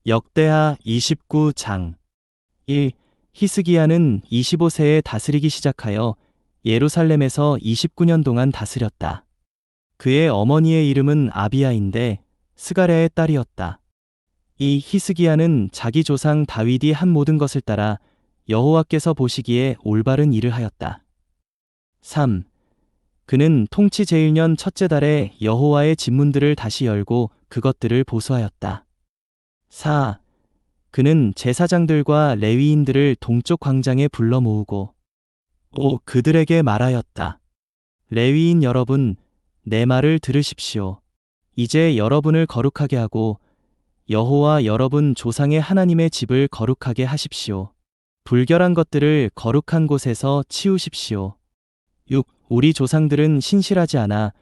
역대하 29장 1. 히스기야는 25세에 다스리기 시작하여 예루살렘에서 29년 동안 다스렸다. 그의 어머니의 이름은 아비야인데 스가랴의 딸이었다. 이 히스기야는 자기 조상 다윗이 한 모든 것을 따라 여호와께서 보시기에 올바른 일을 하였다. 3. 그는 통치 제1년 첫째 달에 여호와의 집문들을 다시 열고 그것들을 보수하였다. 4. 그는 제사장들과 레위인들을 동쪽 광장에 불러 모으고 5. 그들에게 말하였다. 레위인 여러분, 내 말을 들으십시오. 이제 여러분을 거룩하게 하고 여호와 여러분 조상의 하나님의 집을 거룩하게 하십시오. 불결한 것들을 거룩한 곳에서 치우십시오. 6. 우리 조상들은 신실하지 않아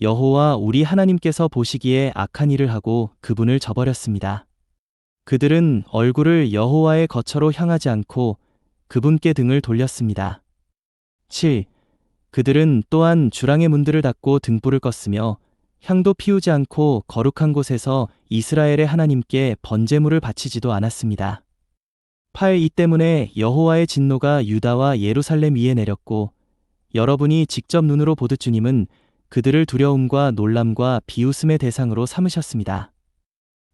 여호와 우리 하나님께서 보시기에 악한 일을 하고 그분을 저버렸습니다. 그들은 얼굴을 여호와의 거처로 향하지 않고 그분께 등을 돌렸습니다. 7. 그들은 또한 주랑의 문들을 닫고 등불을 껐으며 향도 피우지 않고 거룩한 곳에서 이스라엘의 하나님께 번제물을 바치지도 않았습니다. 8. 이 때문에 여호와의 진노가 유다와 예루살렘 위에 내렸고 여러분이 직접 눈으로 보듯 주님은 그들을 두려움과 놀람과 비웃음의 대상으로 삼으셨습니다.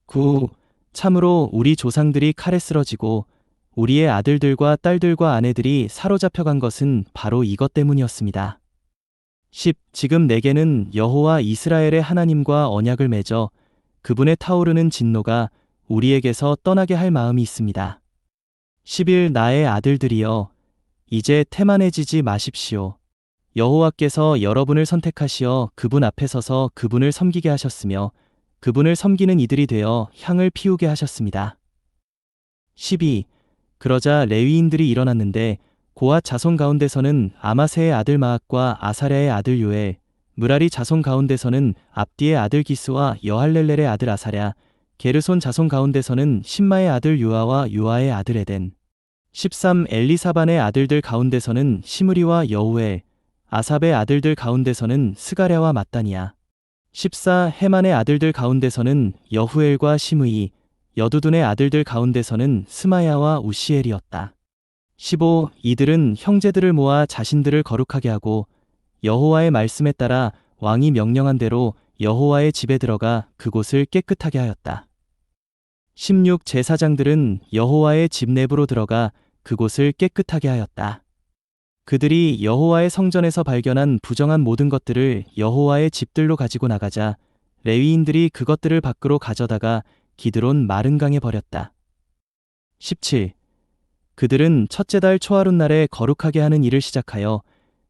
9. 참으로 우리 조상들이 칼에 쓰러지고 우리의 아들들과 딸들과 아내들이 사로잡혀간 것은 바로 이것 때문이었습니다. 10. 지금 내게는 여호와 이스라엘의 하나님과 언약을 맺어 그분의 타오르는 진노가 우리에게서 떠나게 할 마음이 있습니다. 11. 나의 아들들이여, 이제 태만해지지 마십시오. 여호와께서 여러분을 선택하시어 그분 앞에 서서 그분을 섬기게 하셨으며 그분을 섬기는 이들이 되어 향을 피우게 하셨습니다. 12. 그러자 레위인들이 일어났는데 고앗 자손 가운데서는 아마세의 아들 마앗과 아사랴의 아들 요엘, 무라리 자손 가운데서는 압디의 아들 기스와 여할렐렐의 아들 아사랴, 게르손 자손 가운데서는 심마의 아들 요아와 요아의 아들 에덴. 13. 엘리사반의 아들들 가운데서는 시므리와 여우엘, 아삽의 아들들 가운데서는 스가랴와 마따니아. 14. 헤만의 아들들 가운데서는 여후엘과 시므이, 여두둔의 아들들 가운데서는 스마야와 우시엘이었다. 15. 이들은 형제들을 모아 자신들을 거룩하게 하고 여호와의 말씀에 따라 왕이 명령한 대로 여호와의 집에 들어가 그곳을 깨끗하게 하였다. 16. 제사장들은 여호와의 집 내부로 들어가 그곳을 깨끗하게 하였다. 그들이 여호와의 성전에서 발견한 부정한 모든 것들을 여호와의 집들로 가지고 나가자 레위인들이 그것들을 밖으로 가져다가 기드론 마른 강에 버렸다. 17. 그들은 첫째 달 초하룻 날에 거룩하게 하는 일을 시작하여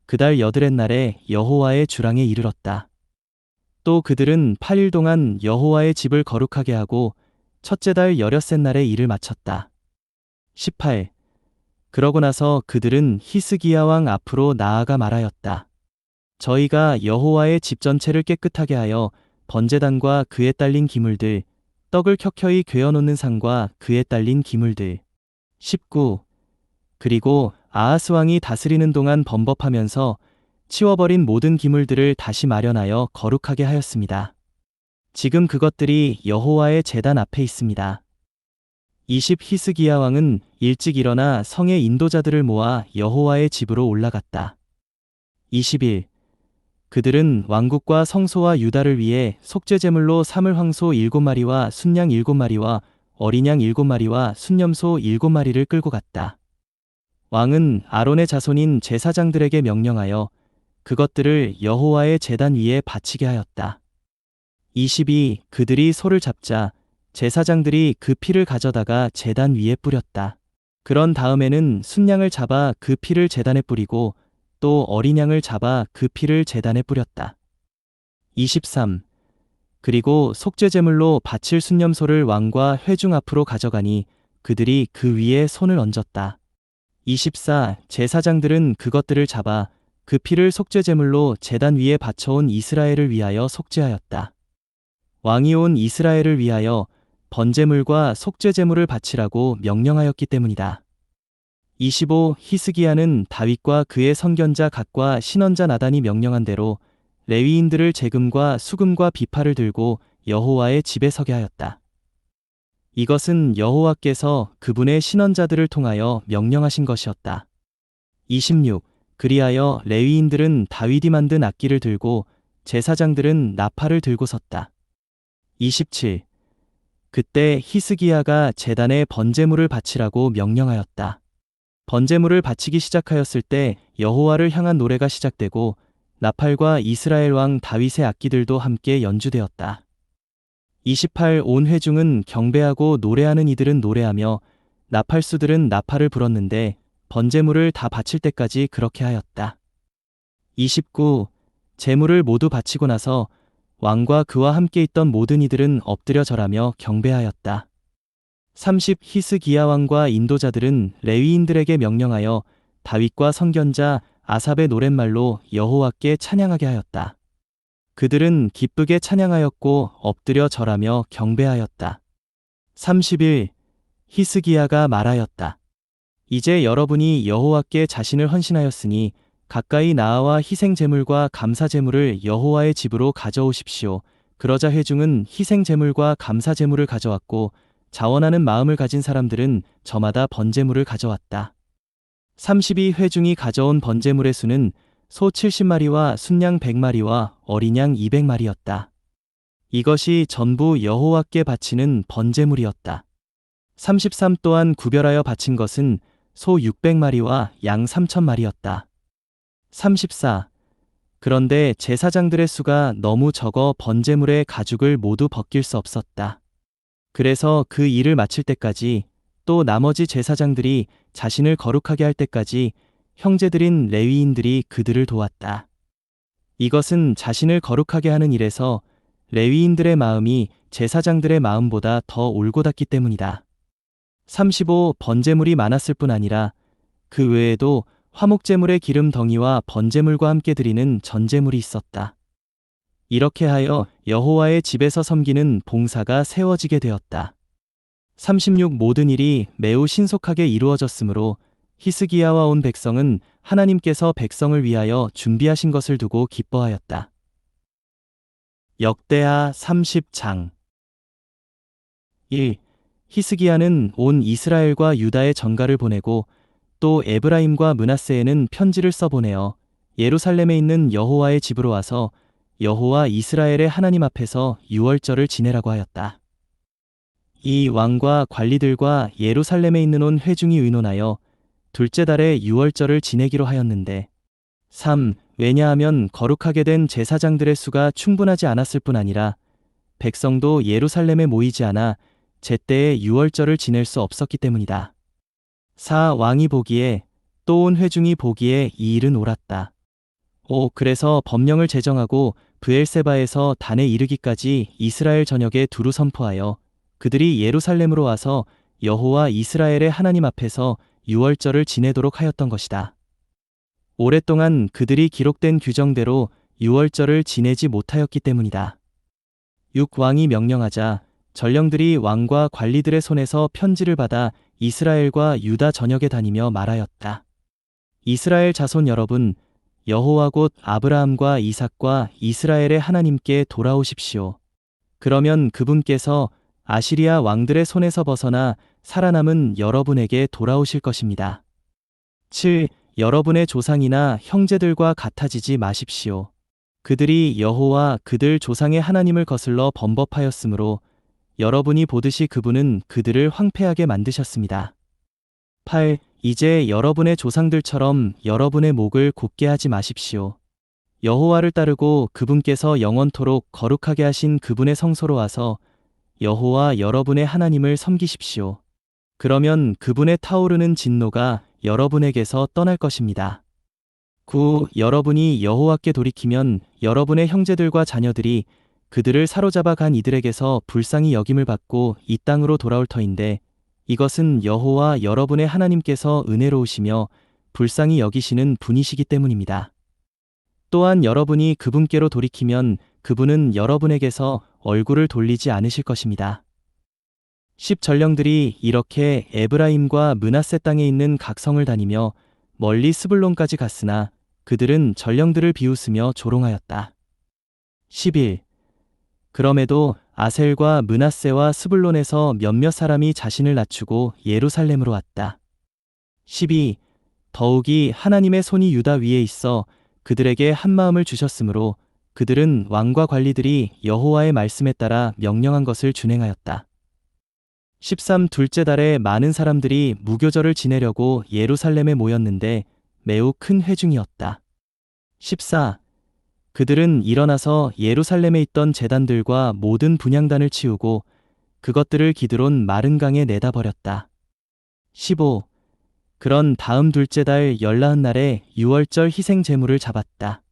그 달 여드렛 날에 여호와의 주랑에 이르렀다. 또 그들은 8일 동안 여호와의 집을 거룩하게 하고 첫째 달 여럿셋 날에 일을 마쳤다. 18. 그러고 나서 그들은 히스기야 왕 앞으로 나아가 말하였다. 저희가 여호와의 집 전체를 깨끗하게 하여 번제단과 그에 딸린 기물들, 떡을 켜켜이 괴어놓는 상과 그에 딸린 기물들. 19. 그리고 아하스 왕이 다스리는 동안 범법하면서 치워버린 모든 기물들을 다시 마련하여 거룩하게 하였습니다. 지금 그것들이 여호와의 제단 앞에 있습니다. 20. 히스기야 왕은 일찍 일어나 성의 인도자들을 모아 여호와의 집으로 올라갔다. 21. 그들은 왕국과 성소와 유다를 위해 속죄제물로 삼을 황소 7마리와 순양 7마리와 어린 양 7마리와 순염소 7마리를 끌고 갔다. 왕은 아론의 자손인 제사장들에게 명령하여 그것들을 여호와의 제단 위에 바치게 하였다. 22. 그들이 소를 잡자 제사장들이 그 피를 가져다가 제단 위에 뿌렸다. 그런 다음에는 순양을 잡아 그 피를 제단에 뿌리고 또 어린 양을 잡아 그 피를 제단에 뿌렸다. 23. 그리고 속죄제물로 바칠 순염소를 왕과 회중 앞으로 가져가니 그들이 그 위에 손을 얹었다. 24. 제사장들은 그것들을 잡아 그 피를 속죄제물로 제단 위에 바쳐온 이스라엘을 위하여 속죄하였다. 왕이 온 이스라엘을 위하여 번제물과 속죄제물을 바치라고 명령하였기 때문이다. 25. 히스기야는 다윗과 그의 선견자 갓과 신언자 나단이 명령한 대로 레위인들을 재금과 수금과 비파를 들고 여호와의 집에 서게 하였다. 이것은 여호와께서 그분의 신원자들을 통하여 명령하신 것이었다. 26. 그리하여 레위인들은 다윗이 만든 악기를 들고 제사장들은 나팔을 들고 섰다. 27. 그때 히스기야가 제단에 번제물을 바치라고 명령하였다. 번제물을 바치기 시작하였을 때 여호와를 향한 노래가 시작되고 나팔과 이스라엘 왕 다윗의 악기들도 함께 연주되었다. 28. 온 회중은 경배하고 노래하는 이들은 노래하며 나팔수들은 나팔을 불었는데 번제물을 다 바칠 때까지 그렇게 하였다. 29. 제물을 모두 바치고 나서 왕과 그와 함께 있던 모든 이들은 엎드려 절하며 경배하였다. 30. 히스기야 왕과 인도자들은 레위인들에게 명령하여 다윗과 선견자 아삽의 노랫말로 여호와께 찬양하게 하였다. 그들은 기쁘게 찬양하였고 엎드려 절하며 경배하였다. 31. 히스기야가 말하였다. 이제 여러분이 여호와께 자신을 헌신하였으니 가까이 나아와 희생 제물과 감사 제물을 여호와의 집으로 가져오십시오. 그러자 회중은 희생 제물과 감사 제물을 가져왔고 자원하는 마음을 가진 사람들은 저마다 번제물을 가져왔다. 32. 회중이 가져온 번제물의 수는 소 70마리와 순양 100마리와 어린 양 200마리였다. 이것이 전부 여호와께 바치는 번제물이었다. 33. 또한 구별하여 바친 것은 소 600마리와 양 3000마리였다. 34. 그런데 제사장들의 수가 너무 적어 번제물의 가죽을 모두 벗길 수 없었다. 그래서 그 일을 마칠 때까지 또 나머지 제사장들이 자신을 거룩하게 할 때까지 형제들인 레위인들이 그들을 도왔다. 이것은 자신을 거룩하게 하는 일에서 레위인들의 마음이 제사장들의 마음보다 더 올곧았기 때문이다. 35. 번제물이 많았을 뿐 아니라 그 외에도 화목제물의 기름 덩이와 번제물과 함께 드리는 전제물이 있었다. 이렇게 하여 여호와의 집에서 섬기는 봉사가 세워지게 되었다. 36. 모든 일이 매우 신속하게 이루어졌으므로 히스기야와 온 백성은 하나님께서 백성을 위하여 준비하신 것을 두고 기뻐하였다. 역대하 30장 1. 히스기야는 온 이스라엘과 유다에 전가를 보내고 또 에브라임과 므낫세에는 편지를 써보내어 예루살렘에 있는 여호와의 집으로 와서 여호와 이스라엘의 하나님 앞에서 유월절을 지내라고 하였다. 이 왕과 관리들과 예루살렘에 있는 온 회중이 의논하여 둘째 달에 유월절을 지내기로 하였는데 3. 왜냐하면 거룩하게 된 제사장들의 수가 충분하지 않았을 뿐 아니라 백성도 예루살렘에 모이지 않아 제때에 유월절을 지낼 수 없었기 때문이다. 4. 왕이 보기에 또 온 회중이 보기에 이 일은 옳았다. 5. 그래서 법령을 제정하고 브엘세바에서 단에 이르기까지 이스라엘 전역에 두루 선포하여 그들이 예루살렘으로 와서 여호와 이스라엘의 하나님 앞에서 유월절을 지내도록 하였던 것이다. 오랫동안 그들이 기록된 규정대로 유월절을 지내지 못하였기 때문이다. 6. 왕이 명령하자 전령들이 왕과 관리들의 손에서 편지를 받아 이스라엘과 유다 전역에 다니며 말하였다. 이스라엘 자손 여러분, 여호와 곧 아브라함과 이삭과 이스라엘의 하나님께 돌아오십시오. 그러면 그분께서 아시리아 왕들의 손에서 벗어나 살아남은 여러분에게 돌아오실 것입니다. 7. 여러분의 조상이나 형제들과 같아지지 마십시오. 그들이 여호와 그들 조상의 하나님을 거슬러 범법하였으므로 여러분이 보듯이 그분은 그들을 황폐하게 만드셨습니다. 8. 이제 여러분의 조상들처럼 여러분의 목을 곧게 하지 마십시오. 여호와를 따르고 그분께서 영원토록 거룩하게 하신 그분의 성소로 와서 여호와 여러분의 하나님을 섬기십시오. 그러면 그분의 타오르는 진노가 여러분에게서 떠날 것입니다. 9. 여러분이 여호와께 돌이키면 여러분의 형제들과 자녀들이 그들을 사로잡아 간 이들에게서 불쌍히 여김을 받고 이 땅으로 돌아올 터인데 이것은 여호와 여러분의 하나님께서 은혜로우시며 불쌍히 여기시는 분이시기 때문입니다. 또한 여러분이 그분께로 돌이키면 그분은 여러분에게서 얼굴을 돌리지 않으실 것입니다. 10. 전령들이 이렇게 에브라임과 므낫세 땅에 있는 각 성을 다니며 멀리 스불론까지 갔으나 그들은 전령들을 비웃으며 조롱하였다. 11. 그럼에도 아셀과 므낫세와 스불론에서 몇몇 사람이 자신을 낮추고 예루살렘으로 왔다. 12. 더욱이 하나님의 손이 유다 위에 있어 그들에게 한 마음을 주셨으므로 그들은 왕과 관리들이 여호와의 말씀에 따라 명령한 것을 준행하였다. 13. 둘째 달에 많은 사람들이 무교절을 지내려고 예루살렘에 모였는데 매우 큰 회중이었다. 14. 그들은 일어나서 예루살렘에 있던 제단들과 모든 분향단을 치우고 그것들을 기드론 마른 강에 내다 버렸다. 15. 그런 다음 둘째 달 열나흔 날에 유월절 희생 제물을 잡았다.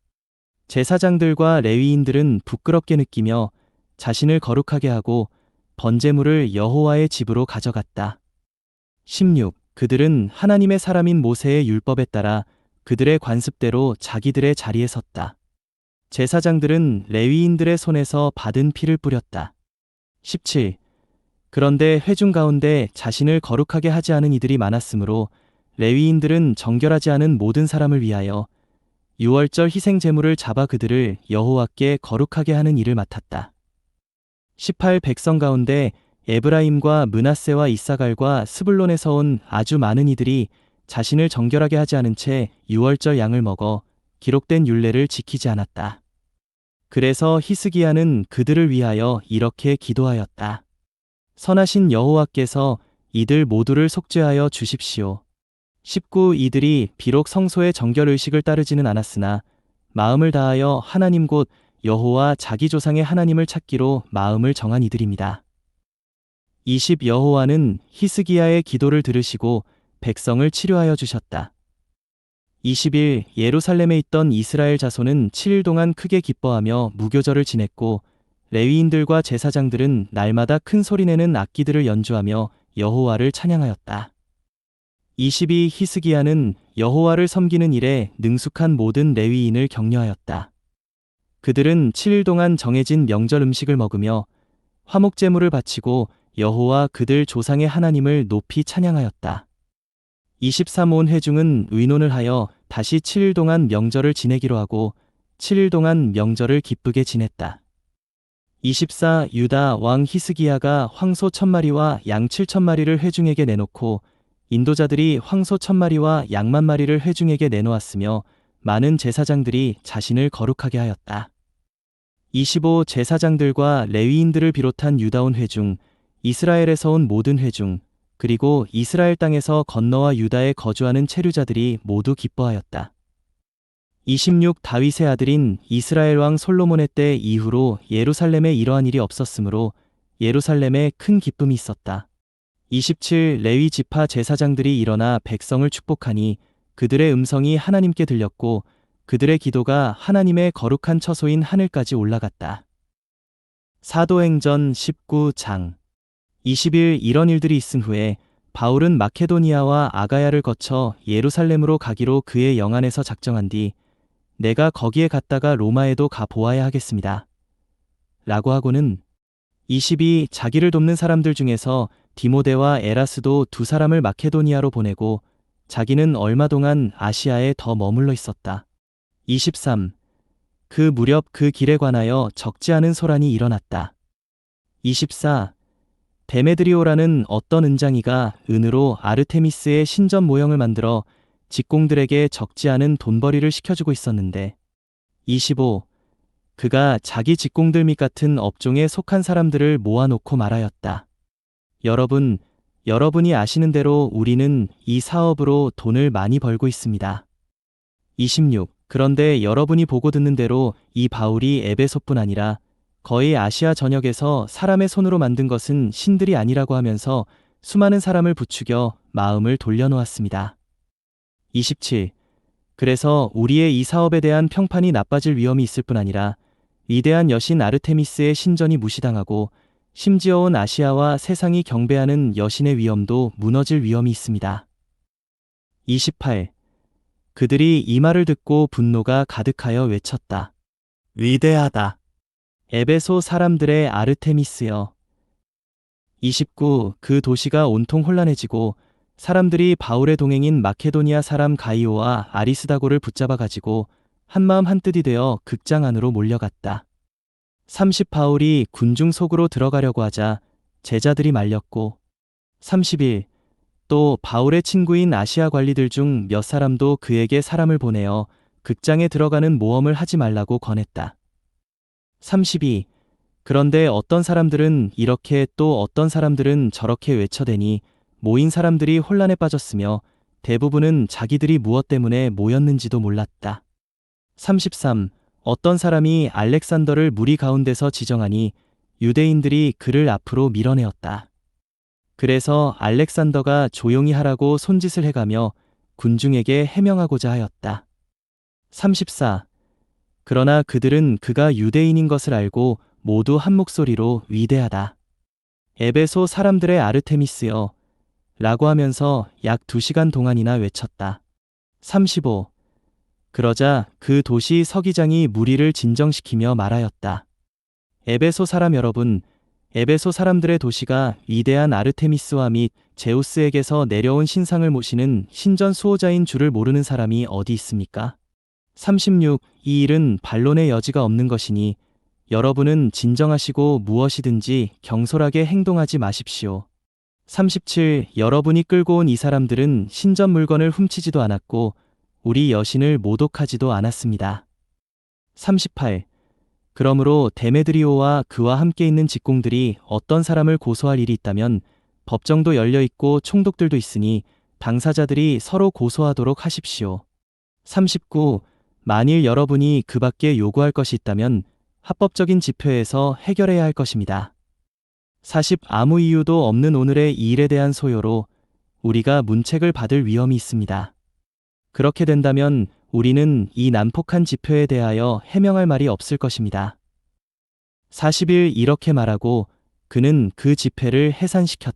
제사장들과 레위인들은 부끄럽게 느끼며 자신을 거룩하게 하고 번제물을 여호와의 집으로 가져갔다. 16. 그들은 하나님의 사람인 모세의 율법에 따라 그들의 관습대로 자기들의 자리에 섰다. 제사장들은 레위인들의 손에서 받은 피를 뿌렸다. 17. 그런데 회중 가운데 자신을 거룩하게 하지 않은 이들이 많았으므로 레위인들은 정결하지 않은 모든 사람을 위하여 유월절 희생 제물을 잡아 그들을 여호와께 거룩하게 하는 일을 맡았다. 18. 백성 가운데 에브라임과 므낫세와 이사갈과 스불론에서 온 아주 많은 이들이 자신을 정결하게 하지 않은 채 유월절 양을 먹어 기록된 율례를 지키지 않았다. 그래서 히스기야는 그들을 위하여 이렇게 기도하였다. 선하신 여호와께서 이들 모두를 속죄하여 주십시오. 19. 이들이 비록 성소의 정결의식을 따르지는 않았으나 마음을 다하여 하나님 곧 여호와 자기 조상의 하나님을 찾기로 마음을 정한 이들입니다. 20. 여호와는 히스기야의 기도를 들으시고 백성을 치료하여 주셨다. 21. 예루살렘에 있던 이스라엘 자손은 7일 동안 크게 기뻐하며 무교절을 지냈고 레위인들과 제사장들은 날마다 큰 소리내는 악기들을 연주하며 여호와를 찬양하였다. 22. 히스기야는 여호와를 섬기는 일에 능숙한 모든 레위인을 격려하였다. 그들은 7일 동안 정해진 명절 음식을 먹으며 화목제물을 바치고 여호와 그들 조상의 하나님을 높이 찬양하였다. 23. 온 회중은 의논을 하여 다시 7일 동안 명절을 지내기로 하고 7일 동안 명절을 기쁘게 지냈다. 24. 유다 왕 히스기야가 황소 1000마리와 양 7000마리를 회중에게 내놓고 인도자들이 황소 1000마리와 양 10,000마리를 회중에게 내놓았으며 많은 제사장들이 자신을 거룩하게 하였다. 25. 제사장들과 레위인들을 비롯한 유다 온 회중, 이스라엘에서 온 모든 회중, 그리고 이스라엘 땅에서 건너와 유다에 거주하는 체류자들이 모두 기뻐하였다. 26. 다윗의 아들인 이스라엘 왕 솔로몬의 때 이후로 예루살렘에 이러한 일이 없었으므로 예루살렘에 큰 기쁨이 있었다. 27. 레위 지파 제사장들이 일어나 백성을 축복하니 그들의 음성이 하나님께 들렸고 그들의 기도가 하나님의 거룩한 처소인 하늘까지 올라갔다. 사도행전 19장 20일 이런 일들이 있은 후에 바울은 마케도니아와 아가야를 거쳐 예루살렘으로 가기로 그의 영안에서 작정한 뒤 내가 거기에 갔다가 로마에도 가 보아야 하겠습니다. 라고 하고는 22. 자기를 돕는 사람들 중에서 디모데와 에라스도 두 사람을 마케도니아로 보내고 자기는 얼마 동안 아시아에 더 머물러 있었다. 23. 그 무렵 그 길에 관하여 적지 않은 소란이 일어났다. 24. 데메드리오라는 어떤 은장이가 은으로 아르테미스의 신전 모형을 만들어 직공들에게 적지 않은 돈벌이를 시켜주고 있었는데 25. 그가 자기 직공들 및 같은 업종에 속한 사람들을 모아놓고 말하였다. 여러분이 아시는 대로 우리는 이 사업으로 돈을 많이 벌고 있습니다. 26. 그런데 여러분이 보고 듣는 대로 이 바울이 에베소뿐 아니라 거의 아시아 전역에서 사람의 손으로 만든 것은 신들이 아니라고 하면서 수많은 사람을 부추겨 마음을 돌려놓았습니다. 27. 그래서 우리의 이 사업에 대한 평판이 나빠질 위험이 있을 뿐 아니라 위대한 여신 아르테미스의 신전이 무시당하고 심지어 온 아시아와 세상이 경배하는 여신의 위엄도 무너질 위험이 있습니다. 28. 그들이 이 말을 듣고 분노가 가득하여 외쳤다. 위대하다. 에베소 사람들의 아르테미스여. 29. 그 도시가 온통 혼란해지고 사람들이 바울의 동행인 마케도니아 사람 가이오와 아리스다고를 붙잡아 가지고 한마음 한뜻이 되어 극장 안으로 몰려갔다. 30. 바울이 군중 속으로 들어가려고 하자 제자들이 말렸고. 31. 또 바울의 친구인 아시아 관리들 중 몇 사람도 그에게 사람을 보내어 극장에 들어가는 모험을 하지 말라고 권했다. 32. 그런데 어떤 사람들은 이렇게 또 어떤 사람들은 저렇게 외쳐대니 모인 사람들이 혼란에 빠졌으며 대부분은 자기들이 무엇 때문에 모였는지도 몰랐다. 33. 어떤 사람이 알렉산더를 무리 가운데서 지정하니 유대인들이 그를 앞으로 밀어내었다. 그래서 알렉산더가 조용히 하라고 손짓을 해가며 군중에게 해명하고자 하였다. 34. 그러나 그들은 그가 유대인인 것을 알고 모두 한 목소리로 위대하다. 에베소 사람들의 아르테미스여 라고 하면서 약 2시간 동안이나 외쳤다. 35. 그러자 그 도시 서기장이 무리를 진정시키며 말하였다. 에베소 사람 여러분, 에베소 사람들의 도시가 위대한 아르테미스와 및 제우스에게서 내려온 신상을 모시는 신전 수호자인 줄을 모르는 사람이 어디 있습니까? 36. 이 일은 반론의 여지가 없는 것이니 여러분은 진정하시고 무엇이든지 경솔하게 행동하지 마십시오. 37. 여러분이 끌고 온 이 사람들은 신전 물건을 훔치지도 않았고 우리 여신을 모독하지도 않았습니다. 38. 그러므로 데메드리오와 그와 함께 있는 직공들이 어떤 사람을 고소할 일이 있다면 법정도 열려 있고 총독들도 있으니 당사자들이 서로 고소하도록 하십시오. 39. 만일 여러분이 그 밖에 요구할 것이 있다면 합법적인 집회에서 해결해야 할 것입니다. 40. 아무 이유도 없는 오늘의 이 일에 대한 소요로 우리가 문책을 받을 위험이 있습니다. 그렇게 된다면 우리는 이 난폭한 집회에 대하여 해명할 말이 없을 것입니다. 41. 이렇게 말하고 그는 그 집회를 해산시켰다.